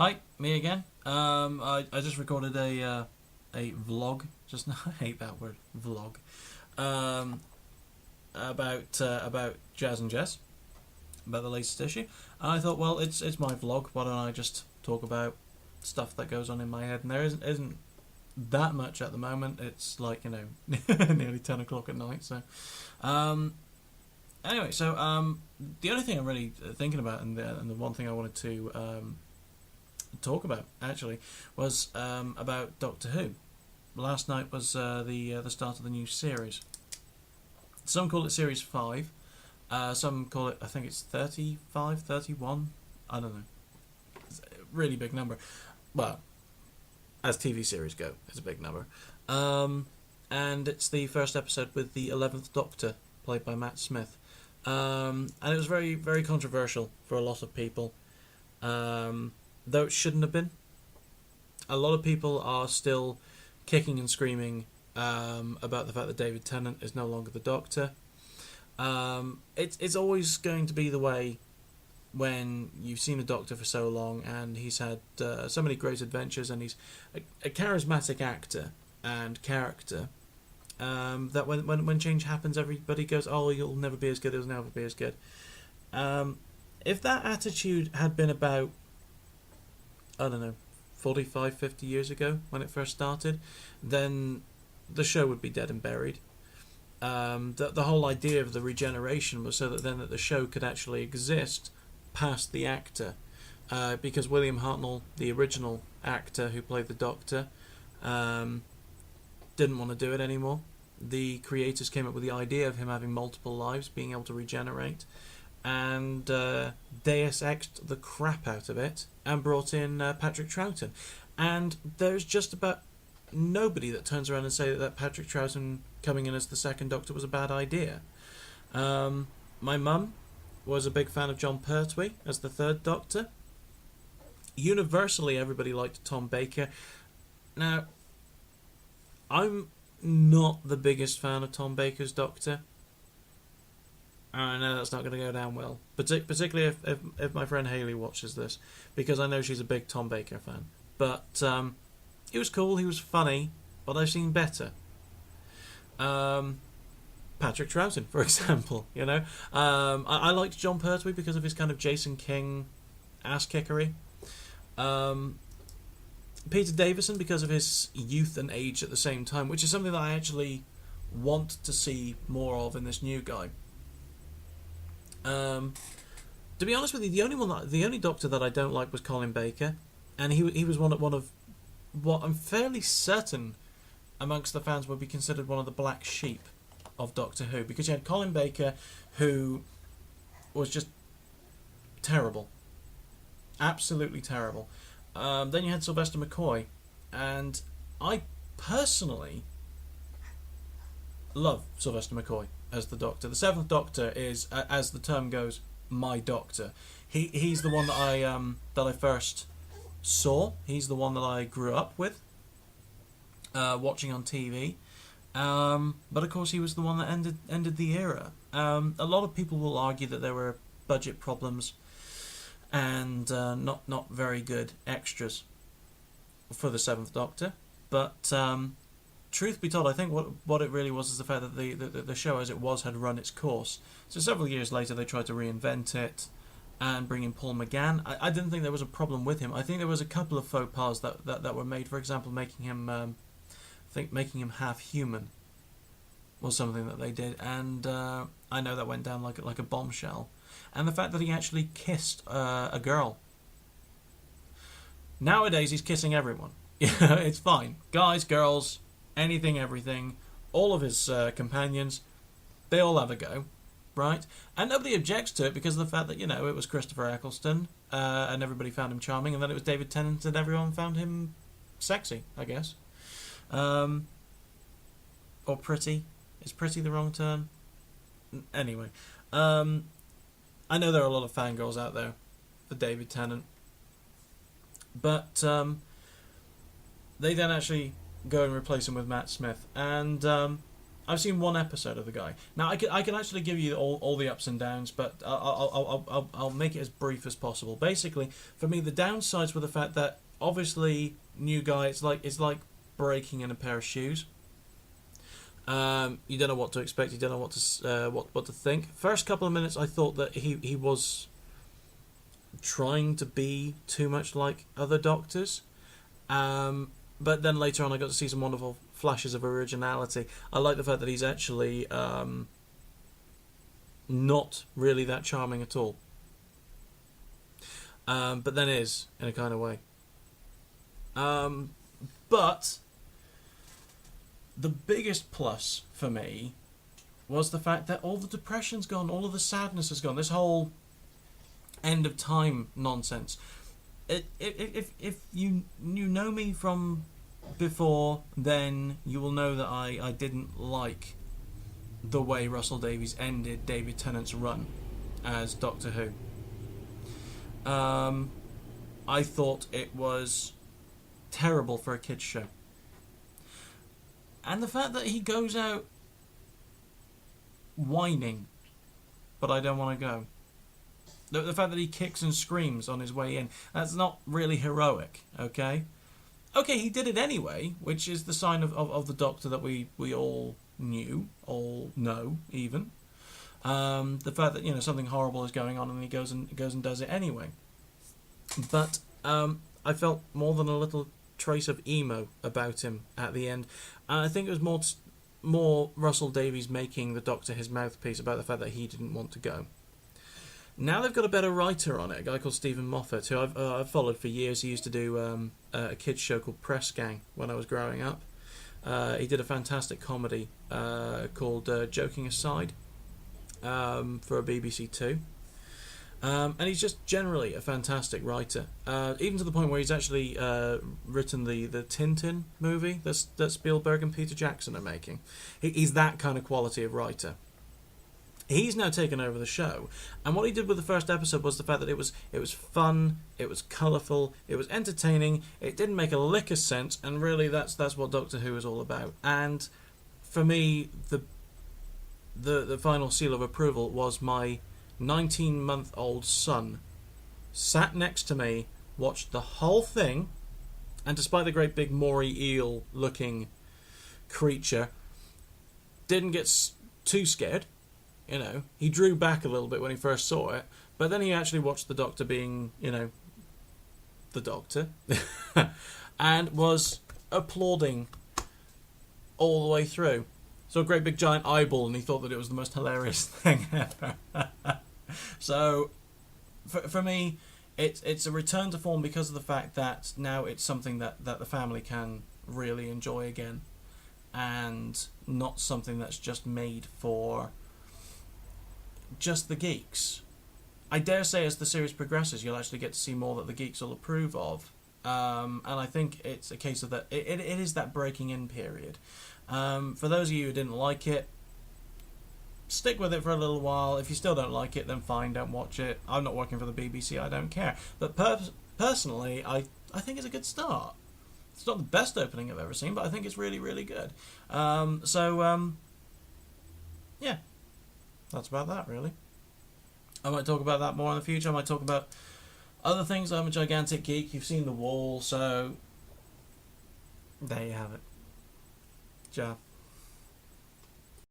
Hi, me again. I just recorded a vlog just now. I hate that word, vlog. Um, about Jazz and Jess, about the latest issue. And I thought, well, it's my vlog. Why don't I just talk about stuff that goes on in my head? And there isn't that much at the moment. It's like nearly 10 o'clock at night. So, um, anyway, the only thing I'm really thinking about, and the one thing I wanted to talk about actually was about Doctor Who. Last night was the start of the new series. Some call it Series 5. Some call it, I think it's 35, 31. I don't know. It's a really big number. Well, as TV series go, it's a big number. And it's the first episode with the 11th Doctor, played by Matt Smith. And it was very, very controversial for a lot of people. Though it shouldn't have been. A lot of people are still kicking and screaming about the fact that David Tennant is no longer the Doctor. It's always going to be the way when you've seen a Doctor for so long and he's had so many great adventures and he's a charismatic actor and character, that when change happens, everybody goes, oh, you'll never be as good, it'll never be as good. If that attitude had been about, I don't know, 45, 50 years ago when it first started, then the show would be dead and buried. The whole idea of the regeneration was so that the show could actually exist past the actor. Because William Hartnell, the original actor who played the Doctor, didn't want to do it anymore. The creators came up with the idea of him having multiple lives, being able to regenerate, and Deus Ex'd the crap out of it and brought in Patrick Troughton. And there's just about nobody that turns around and say that Patrick Troughton coming in as the second Doctor was a bad idea. My mum was a big fan of John Pertwee as the third Doctor. Universally, everybody liked Tom Baker. Now, I'm not the biggest fan of Tom Baker's Doctor. I know that's not going to go down well, particularly if my friend Hayley watches this, because I know she's a big Tom Baker fan. But he was cool, he was funny, but I've seen better. Patrick Troughton, for example, I liked John Pertwee because of his kind of Jason King ass-kickery. Peter Davison because of his youth and age at the same time, which is something that I actually want to see more of in this new guy. To be honest with you, the only Doctor that I don't like was Colin Baker, and he was one of what I'm fairly certain amongst the fans would be considered one of the black sheep of Doctor Who, because you had Colin Baker, who was just terrible, absolutely terrible. Then you had Sylvester McCoy, and I personally love Sylvester McCoy as the Doctor. The Seventh Doctor is, as the term goes, my Doctor. He's the one that I first saw. He's the one that I grew up with, watching on TV. But of course, he was the one that ended the era. A lot of people will argue that there were budget problems and not very good extras for the Seventh Doctor. But truth be told, I think what it really was is the fact that the show as it was had run its course. So several years later they tried to reinvent it and bring in Paul McGann. I didn't think there was a problem with him. I think there was a couple of faux pas that were made. For example, making him half human was something that they did, and I know that went down like a bombshell. And the fact that he actually kissed a girl. Nowadays he's kissing everyone. It's fine. Guys, girls, anything, everything, all of his companions, they all have a go, right? And nobody objects to it because of the fact that, it was Christopher Eccleston, and everybody found him charming, and then it was David Tennant and everyone found him sexy, I guess. Or pretty. Is pretty the wrong term? Anyway, I know there are a lot of fangirls out there for David Tennant, but they then actually go and replace him with Matt Smith, and I I've seen one episode of the guy. Now I can actually give you all the ups and downs, but I'll make it as brief as possible. Basically, for me, the downsides were the fact that obviously new guy. It's like breaking in a pair of shoes. You don't know what to expect. You don't know what to think. First couple of minutes, I thought that he was trying to be too much like other doctors. But then later on, I got to see some wonderful flashes of originality. I like the fact that he's actually not really that charming at all. But then is, in a kind of way. But the biggest plus for me was the fact that all the depression's gone, all of the sadness has gone. This whole end of time nonsense. If you know me from before, then you will know that I didn't like the way Russell Davies ended David Tennant's run as Doctor Who. I thought it was terrible for a kids show. And the fact that he goes out whining, but I don't want to go. The fact that he kicks and screams on his way in, that's not really heroic, okay? Okay, he did it anyway, which is the sign of the Doctor that we all knew, all know, even. The fact that, something horrible is going on and he goes and does it anyway. But I felt more than a little trace of emo about him at the end. And I think it was more Russell Davies making the Doctor his mouthpiece about the fact that he didn't want to go. Now they've got a better writer on it, a guy called Stephen Moffat, who I've followed for years. He used to do a kids show called Press Gang when I was growing up. He did a fantastic comedy called Joking Aside for a BBC Two. And he's just generally a fantastic writer, even to the point where he's actually written the Tintin movie that Spielberg and Peter Jackson are making. He's that kind of quality of writer. He's now taken over the show, and what he did with the first episode was the fact that it was fun, it was colourful, it was entertaining, it didn't make a lick of sense, and really that's what Doctor Who is all about. And for me, the final seal of approval was my 19-month-old son sat next to me, watched the whole thing, and despite the great big Maury eel looking creature, didn't get too scared. He drew back a little bit when he first saw it, but then he actually watched the Doctor being, the Doctor, and was applauding all the way through. So a great big giant eyeball, and he thought that it was the most hilarious thing ever. So, for me, it's a return to form because of the fact that now it's something that the family can really enjoy again, and not something that's just made for just the geeks. I dare say as the series progresses, you'll actually get to see more that the geeks will approve of. And I think it's a case of that. It is that breaking in period. For those of you who didn't like it, stick with it for a little while. If you still don't like it, then fine, don't watch it. I'm not working for the BBC, I don't care. But personally, I think it's a good start. It's not the best opening I've ever seen, but I think it's really, really good. Yeah. That's about that, really. I might talk about that more in the future. I might talk about other things. I'm a gigantic geek. You've seen The Wall, so there you have it. Ja.